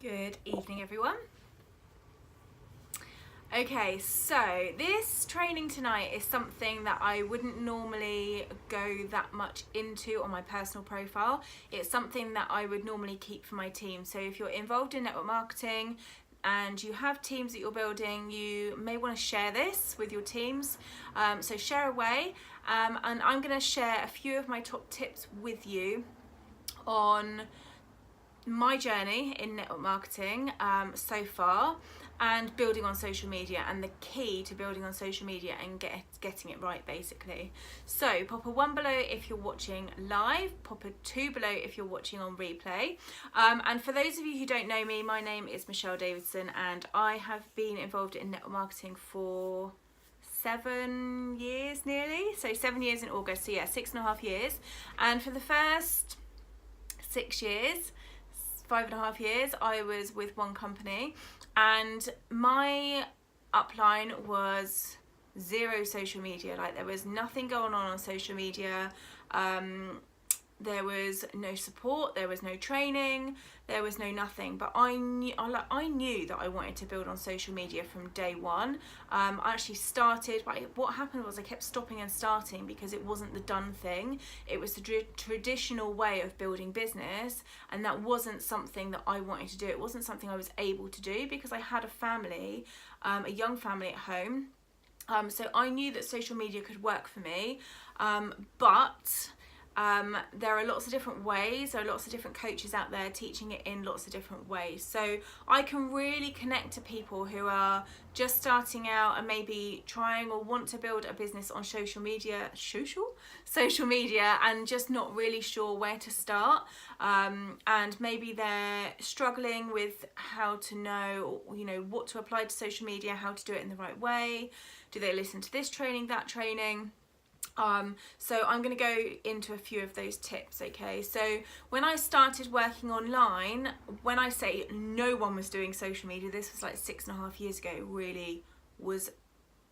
Good evening, everyone. Okay, so this training tonight is something that I wouldn't normally go that much into on my personal profile. It's something that I would normally keep for my team. So if you're involved in network marketing and you have teams that you're building, you may want to share this with your teams. So share away, and I'm going to share a few of my top tips with you on my journey in network marketing so far, and building on social media, and the key to building on social media and getting it right, basically. So pop a 1 below if you're watching live, pop a 2 below if you're watching on replay. And for those of you who don't know me, my name is Michelle Davidson, and I have been involved in network marketing for 7 years nearly. So 7 years in August, so yeah, 6.5 years. And for the first 6 years, 5.5 years, I was with one company, and my upline was zero social media. Like, there was nothing going on social media. There was no support, there was no training, there was no nothing. But I knew that I wanted to build on social media from day one. I actually started, but what happened was I kept stopping and starting because it wasn't the done thing. It was the traditional way of building business, and that wasn't something that I wanted to do. It wasn't something I was able to do because I had a family, a young family at home. So I knew that social media could work for me, but there are lots of different ways. There are lots of different coaches out there teaching it in lots of different ways. So I can really connect to people who are just starting out and maybe trying or want to build a business on social media, and just not really sure where to start. And maybe they're struggling with how to know, what to apply to social media, how to do it in the right way. Do they listen to this training, that training? So I'm going to go into a few of those tips, okay? So when I started working online, when I say no one was doing social media, this was like 6.5 years ago, it really was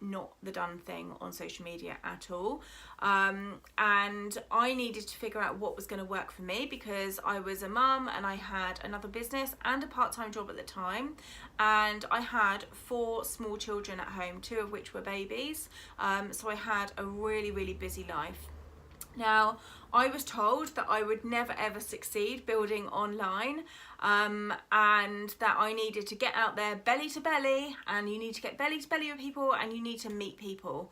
not the done thing on social media at all. And I needed to figure out what was going to work for me, because I was a mum and I had another business and a part-time job at the time, and I had 4 small children at home, 2 of which were babies. So I had a really busy life. Now, I was told that I would never ever succeed building online, and that I needed to get out there belly to belly, and you need to get belly to belly with people, and you need to meet people.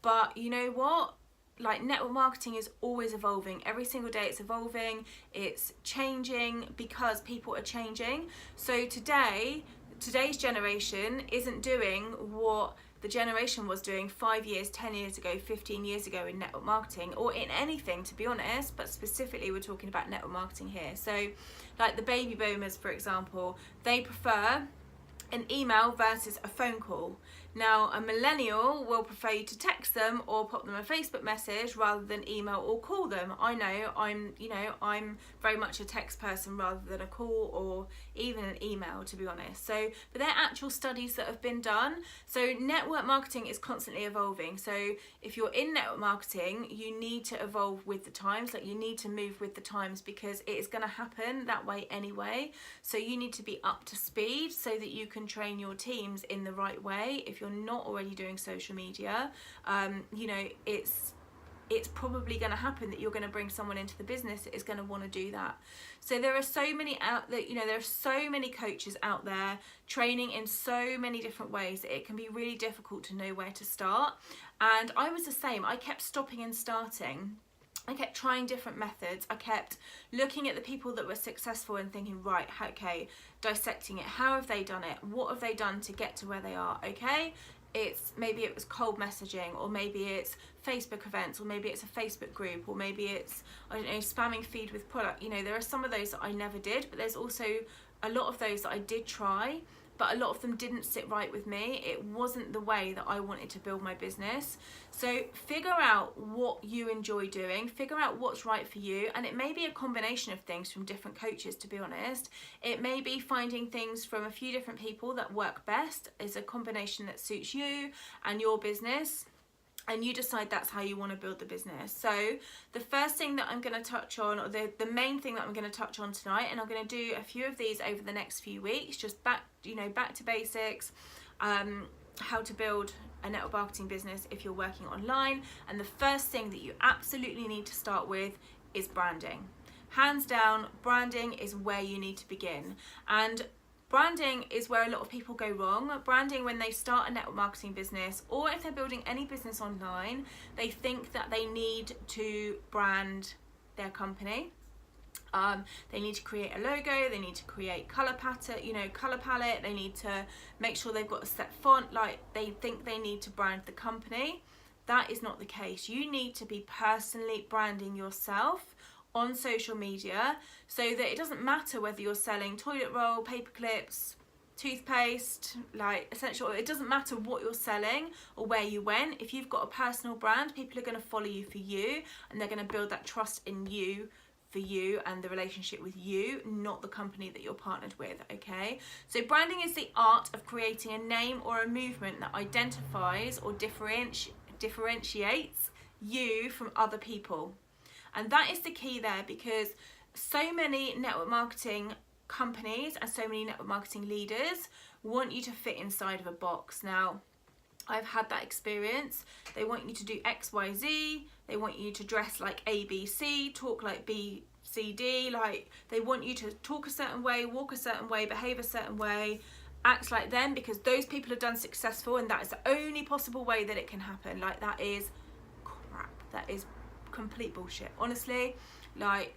But you know what? Like, network marketing is always evolving. Every single day it's evolving, it's changing because people are changing. So today's generation isn't doing what the generation was doing 5 years, 10 years ago, 15 years ago in network marketing, or in anything, to be honest, but specifically we're talking about network marketing here. So like the baby boomers, for example, they prefer an email versus a phone call. Now, a millennial will prefer you to text them or pop them a Facebook message rather than email or call them. I know I'm very much a text person rather than a call or even an email, to be honest. So, but they're actual studies that have been done. So network marketing is constantly evolving. So if you're in network marketing, you need to evolve with the times. Like, you need to move with the times, because it is going to happen that way anyway. So you need to be up to speed so that you can train your teams in the right way. If you're not already doing social media, it's probably going to happen that you're going to bring someone into the business that is going to want to do that. So there are so many there are so many coaches out there training in so many different ways that it can be really difficult to know where to start. And I was the same. I kept stopping and starting. I kept trying different methods. I kept looking at the people that were successful and thinking, right, okay, dissecting it. How have they done it? What have they done to get to where they are? Okay, maybe it was cold messaging, or maybe it's Facebook events, or maybe it's a Facebook group, or maybe it's, I don't know, spamming feed with product. There are some of those that I never did, but there's also a lot of those that I did try, but a lot of them didn't sit right with me. It wasn't the way that I wanted to build my business. So figure out what you enjoy doing, figure out what's right for you, and it may be a combination of things from different coaches, to be honest. It may be finding things from a few different people that work best, is a combination that suits you and your business. and you decide that's how you want to build the business. So the first thing that I'm going to touch on, or the main thing that I'm going to touch on tonight, and I'm going to do a few of these over the next few weeks, just back to basics, how to build a network marketing business if you're working online. And the first thing that you absolutely need to start with is branding. Hands down, branding is where you need to begin. And branding is where a lot of people go wrong. Branding, when they start a network marketing business, or if they're building any business online, they think that they need to brand their company. They need to create a logo, they need to create color palette, they need to make sure they've got a set font, like they think they need to brand the company. That is not the case. You need to be personally branding yourself on social media, so that it doesn't matter whether you're selling toilet roll, paper clips, toothpaste, like essential oil. It doesn't matter what you're selling or where you went. If you've got a personal brand, people are going to follow you for you, and they're going to build that trust in you for you and the relationship with you, not the company that you're partnered with. Okay, so branding is the art of creating a name or a movement that identifies or differentiates you from other people. And that is the key there, because so many network marketing companies and so many network marketing leaders want you to fit inside of a box. Now, I've had that experience. They want you to do X, Y, Z. They want you to dress like A, B, C, talk like B, C, D. Like, they want you to talk a certain way, walk a certain way, behave a certain way, act like them, because those people are done successful, and that is the only possible way that it can happen. Like, that is crap. That is complete bullshit, honestly. Like,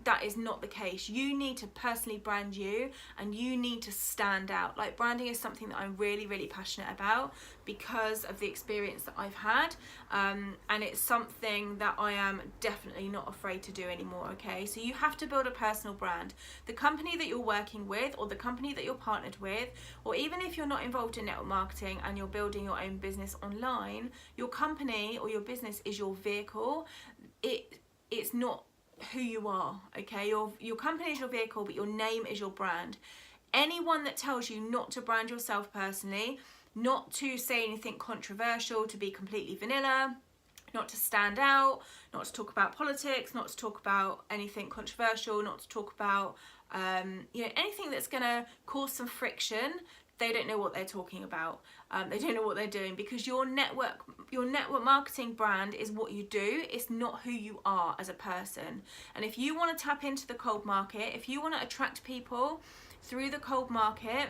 that is not the case. You need to personally brand you, and you need to stand out. Like, branding is something that I'm really, really passionate about because of the experience that I've had, and it's something that I am definitely not afraid to do anymore. Okay, so you have to build a personal brand. The company that you're working with, or the company that you're partnered with, or even if you're not involved in network marketing and you're building your own business online, your company or your business is your vehicle. It's not who you are. Okay, your company is your vehicle, but your name is your brand. Anyone that tells you not to brand yourself personally, not to say anything controversial, to be completely vanilla, not to stand out, not to talk about politics, not to talk about anything controversial, not to talk about anything that's going to cause some friction, they don't know what they're talking about. They don't know what they're doing, because your network marketing brand is what you do. It's not who you are as a person. And if you want to tap into the cold market, if you want to attract people through the cold market,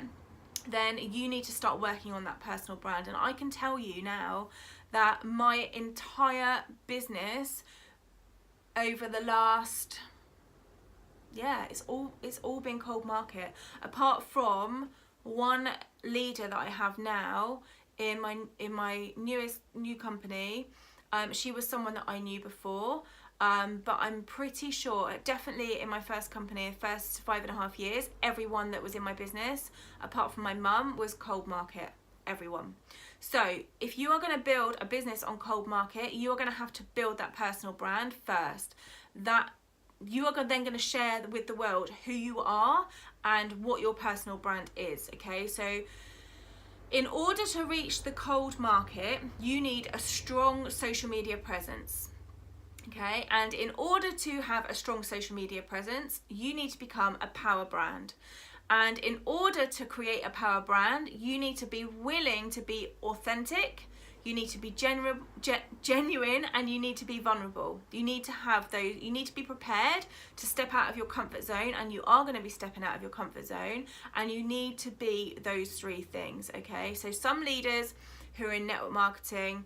then you need to start working on that personal brand. And I can tell you now that my entire business over the last, it's all been cold market, apart from one leader that I have now in my new company. She was someone that I knew before, but I'm pretty sure, definitely in my first company, first 5.5 years, everyone that was in my business, apart from my mum, was cold market. Everyone. So if you are going to build a business on cold market, you are going to have to build that personal brand first. That you are then going to share with the world who you are and what your personal brand is. Okay, so in order to reach the cold market, you need a strong social media presence. Okay, and in order to have a strong social media presence, you need to become a power brand. And in order to create a power brand, you need to be willing to be authentic, you need to be genuine, and you need to be vulnerable. You need to have those, you need to be prepared to step out of your comfort zone, and you are going to be stepping out of your comfort zone, and you need to be those three things. Okay, so some leaders who are in network marketing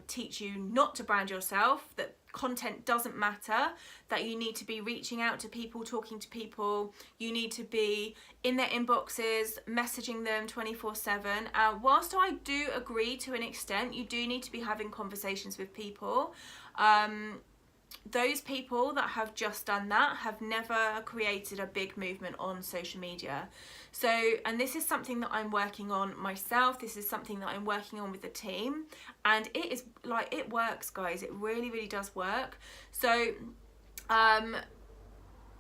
teach you not to brand yourself, that content doesn't matter, that you need to be reaching out to people, talking to people, you need to be in their inboxes, messaging them 24/7. Whilst I do agree to an extent, you do need to be having conversations with people. Those people that have just done that have never created a big movement on social media. So, and this is something that I'm working on myself. This is something that I'm working on with the team, and it is like, it works, guys. It really, really does work. So,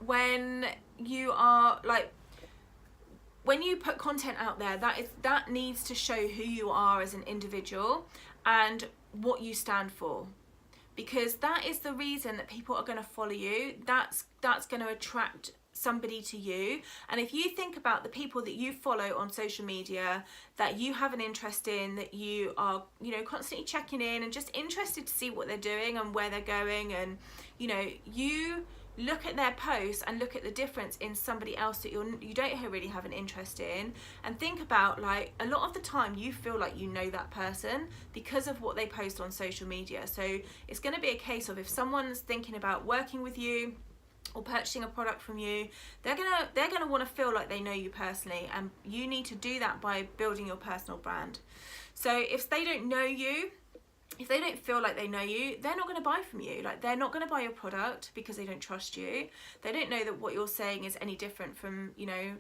when you are like, when you put content out there, that needs to show who you are as an individual. And what you stand for, because that is the reason that people are going to follow you. That's going to attract somebody to you. And if you think about the people that you follow on social media that you have an interest in, that you are, you know, constantly checking in and just interested to see what they're doing and where they're going, and you know, you look at their posts and look at the difference in somebody else that you don't really have an interest in, and think about, like, a lot of the time you feel like you know that person because of what they post on social media. So it's going to be a case of, if someone's thinking about working with you or purchasing a product from you, they're gonna want to feel like they know you personally, and you need to do that by building your personal brand. So if they don't know you, if they don't feel like they know you, they're not going to buy from you. Like, they're not going to buy your product because they don't trust you. They don't know that what you're saying is any different from, you know,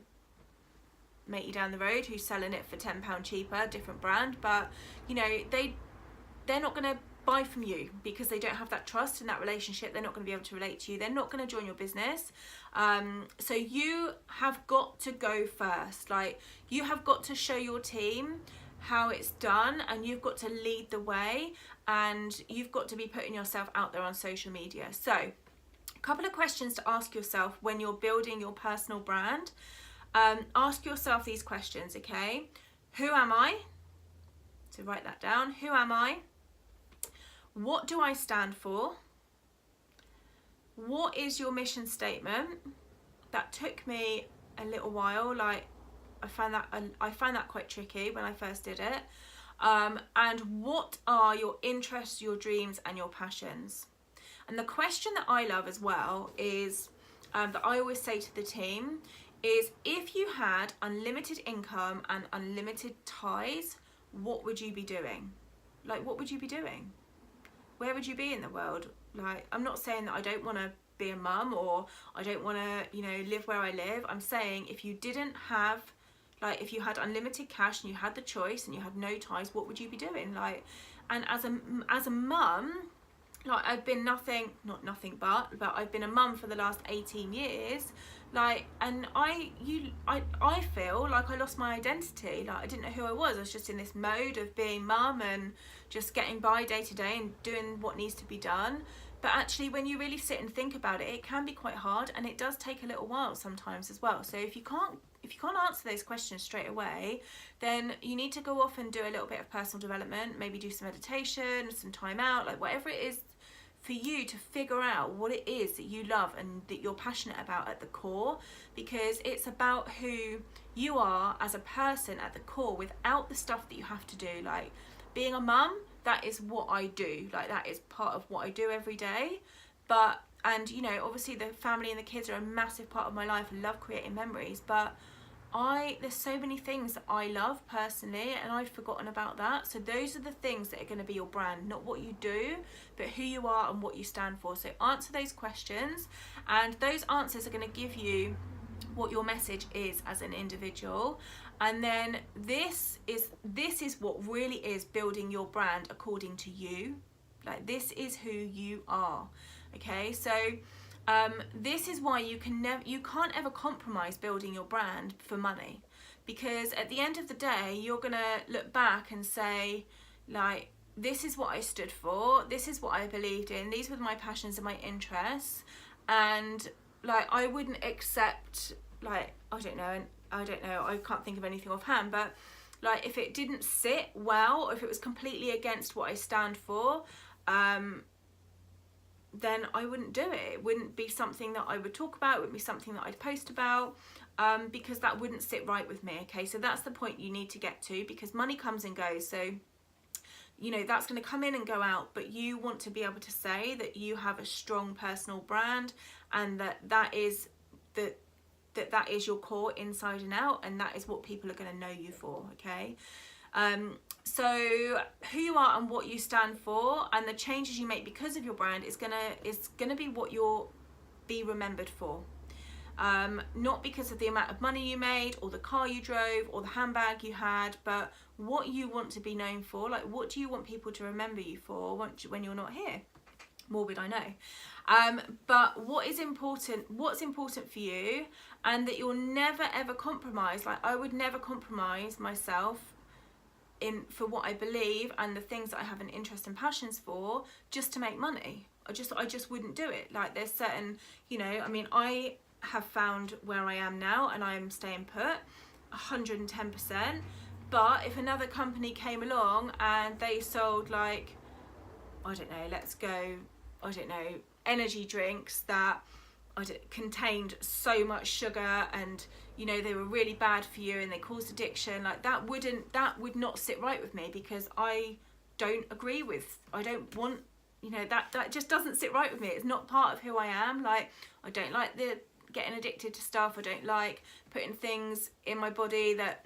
matey down the road who's selling it for £10 cheaper, different brand. But, you know, they're not going to buy from you because they don't have that trust in that relationship. They're not going to be able to relate to you. They're not going to join your business. So you have got to go first. Like, you have got to show your team how it's done, and you've got to lead the way, and you've got to be putting yourself out there on social media. So a couple of questions to ask yourself when you're building your personal brand. Ask yourself these questions, okay? Who am I? So write that down. Who am I? What do I stand for? What is your mission statement? That took me a little while. Like, I found that quite tricky when I first did it. And what are your interests, your dreams, and your passions? And the question that I love as well is, that I always say to the team, is, if you had unlimited income and unlimited ties, what would you be doing? Like, what would you be doing? Where would you be in the world? Like, I'm not saying that I don't want to be a mum, or I don't want to, you know, live where I live. I'm saying, if you didn't have, like, if you had unlimited cash and you had the choice and you had no ties, what would you be doing? Like, and as a mum, like, I've been but I've been a mum for the last 18 years. Like, and I feel like I lost my identity. Like, I didn't know who I was. I was just in this mode of being mum and just getting by day to day and doing what needs to be done. But actually, when you really sit and think about it, it can be quite hard, and it does take a little while sometimes as well. So if you can't answer those questions straight away, then you need to go off and do a little bit of personal development, maybe do some meditation, some time out, like whatever it is for you, to figure out what it is that you love and that you're passionate about at the core, because it's about who you are as a person at the core, without the stuff that you have to do. Like, being a mum, that is what I do. Like, that is part of what I do every day. But, and you know, obviously the family and the kids are a massive part of my life. I love creating memories, but there's so many things that I love personally, and I've forgotten about that. So those are the things that are going to be your brand, not what you do, but who you are and what you stand for. So answer those questions, and those answers are going to give you what your message is as an individual. And then this is what really is building your brand according to you. Like, this is who you are. Okay, so this is why you can't ever compromise building your brand for money, because at the end of the day, you're gonna look back and say, like, this is what I stood for, this is what I believed in, these were my passions and my interests, and like, I wouldn't accept, like, I don't know, I can't think of anything offhand, but like, if it didn't sit well, or if it was completely against what I stand for, then I wouldn't do it. It wouldn't be something that I would talk about, it wouldn't be something that I'd post about, because that wouldn't sit right with me. Okay, so that's the point you need to get to, because money comes and goes, so you know, that's going to come in and go out, but you want to be able to say that you have a strong personal brand, and that is your core inside and out, and that is what people are going to know you for. Okay, so who you are and what you stand for, and the changes you make because of your brand is gonna be what you'll be remembered for. Not because of the amount of money you made, or the car you drove, or the handbag you had, but what you want to be known for. Like, what do you want people to remember you for when you're not here? Morbid, I know. But what's important for you, and that you'll never ever compromise. Like, I would never compromise myself for what I believe and the things that I have an interest and passions for, just to make money. I just wouldn't do it. Like, there's certain, you know, I mean, I have found where I am now and I'm staying put 110%. But if another company came along and they sold, like, I don't know, energy drinks that contained so much sugar, and, you know, they were really bad for you and they caused addiction, like, that would not sit right with me, because I don't want, you know, that just doesn't sit right with me. It's not part of who I am. Like, I don't like getting addicted to stuff. I don't like putting things in my body that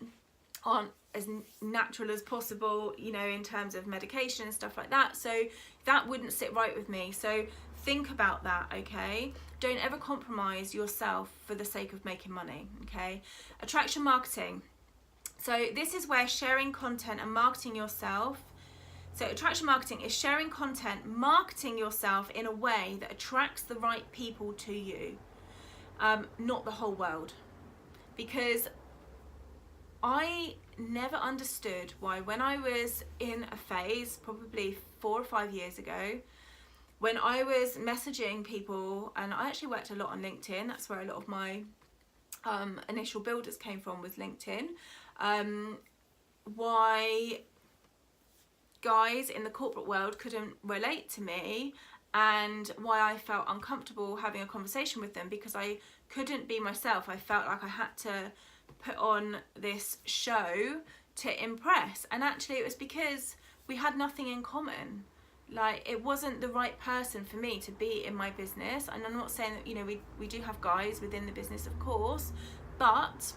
aren't as natural as possible, you know, in terms of medication and stuff like that. So that wouldn't sit right with me. So think about that, okay? Don't ever compromise yourself for the sake of making money, okay? Attraction marketing. So this is where sharing content and marketing yourself. So attraction marketing is sharing content, marketing yourself in a way that attracts the right people to you, not the whole world. Because I never understood why, when I was in a phase, probably 4 or 5 years ago, when I was messaging people, and I actually worked a lot on LinkedIn, that's where a lot of my initial builders came from, was LinkedIn, why guys in the corporate world couldn't relate to me, and why I felt uncomfortable having a conversation with them, because I couldn't be myself. I felt like I had to put on this show to impress, and actually it was because we had nothing in common. Like, it wasn't the right person for me to be in my business. And I'm not saying that, you know, we do have guys within the business, of course, but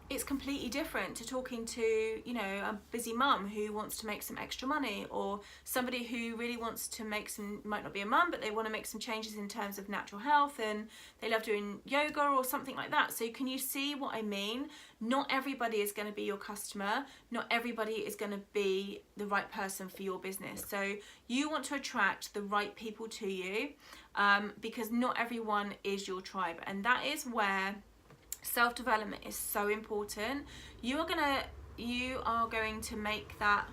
it's completely different to talking to, you know, a busy mum who wants to make some extra money, or somebody who really wants to might not be a mum, but they want to make some changes in terms of natural health, and they love doing yoga or something like that. So can you see what I mean? Not everybody is going to be your customer. Not everybody is going to be the right person for your business. So you want to attract the right people to you, because not everyone is your tribe. And that is where self-development is so important. You are going to make that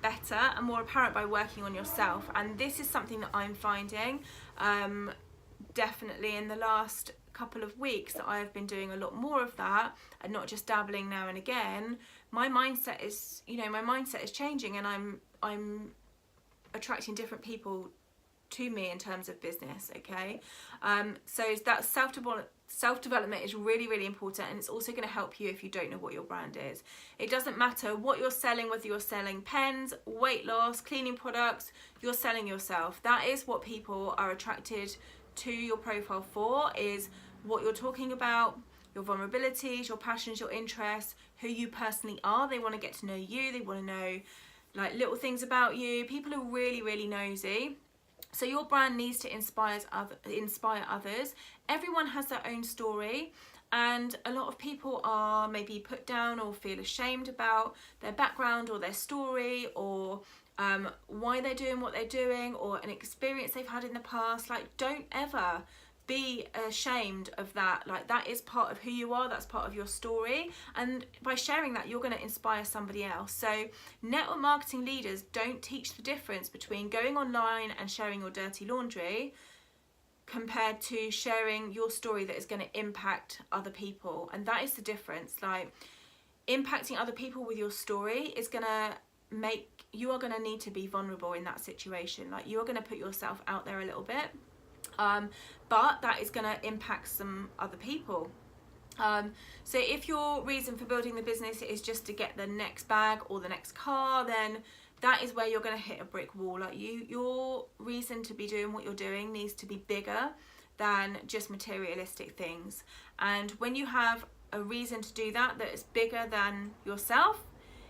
better and more apparent by working on yourself. And this is something that I'm finding definitely in the last couple of weeks, that I have been doing a lot more of that, and not just dabbling now and again. My mindset is changing, and I'm attracting different people to me in terms of business, okay? So that self-development is really, really important, and it's also going to help you if you don't know what your brand is. It doesn't matter what you're selling, whether you're selling pens, weight loss, cleaning products, you're selling yourself. That is what people are attracted to your profile for, is what you're talking about, your vulnerabilities, your passions, your interests, who you personally are. They want to get to know you. They want to know, like, little things about you. People are really, really nosy. So your brand needs to inspire others. Everyone has their own story, and a lot of people are maybe put down or feel ashamed about their background or their story, or why they're doing what they're doing, or an experience they've had in the past. Like, don't ever be ashamed of that. Like, that is part of who you are. That's part of your story, and by sharing that, you're going to inspire somebody else. So network marketing leaders don't teach the difference between going online and sharing your dirty laundry compared to sharing your story that is going to impact other people. And that is the difference. Like, impacting other people with your story is going to you are going to need to be vulnerable in that situation. Like, you are going to put yourself out there a little bit, but that is going to impact some other people. So if your reason for building the business is just to get the next bag or the next car, then that is where you're going to hit a brick wall. Like, your reason to be doing what you're doing needs to be bigger than just materialistic things. And when you have a reason to do that is bigger than yourself,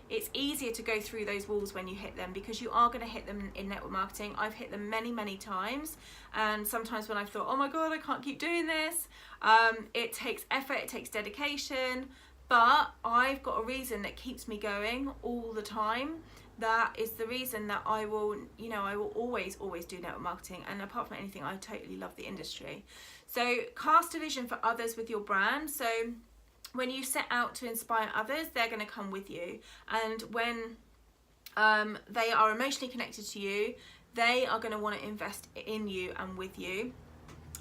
it's easier to go through those walls when you hit them, because you are going to hit them in network marketing. I've hit them many, many times, and sometimes when I've thought, oh my god, I can't keep doing this, it takes effort, it takes dedication, but I've got a reason that keeps me going all the time. That is the reason that I will always do network marketing. And apart from anything, I totally love the industry. So cast a vision for others with your brand. So when you set out to inspire others, they're going to come with you. And when they are emotionally connected to you, they are going to want to invest in you and with you.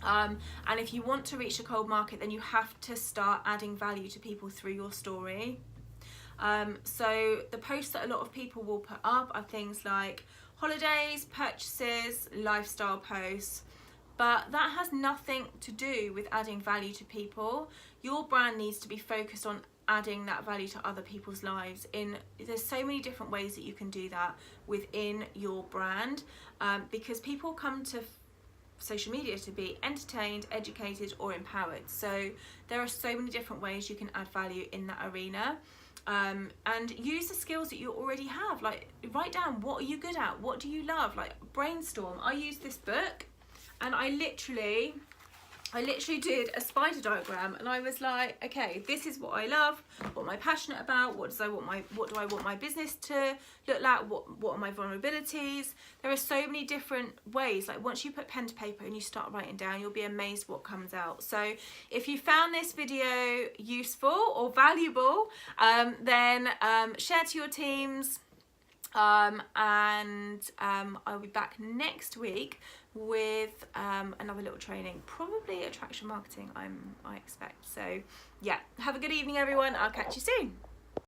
And if you want to reach a cold market, then you have to start adding value to people through your story. So the posts that a lot of people will put up are things like holidays, purchases, lifestyle posts, but that has nothing to do with adding value to people. Your brand needs to be focused on adding that value to other people's lives. There's so many different ways that you can do that within your brand, because people come to social media to be entertained, educated, or empowered. So there are so many different ways you can add value in that arena. And use the skills that you already have. Like, write down, what are you good at? What do you love? Like, brainstorm. I use this book, and I literally did a spider diagram, and I was like, okay, this is what I love, what am I passionate about, what do I want my business to look like, what are my vulnerabilities. There are so many different ways. Like, once you put pen to paper and you start writing down, you'll be amazed what comes out. So if you found this video useful or valuable, then share to your teams, and I'll be back next week with another little training, probably attraction marketing, I expect. So yeah, have a good evening everyone. I'll catch you soon.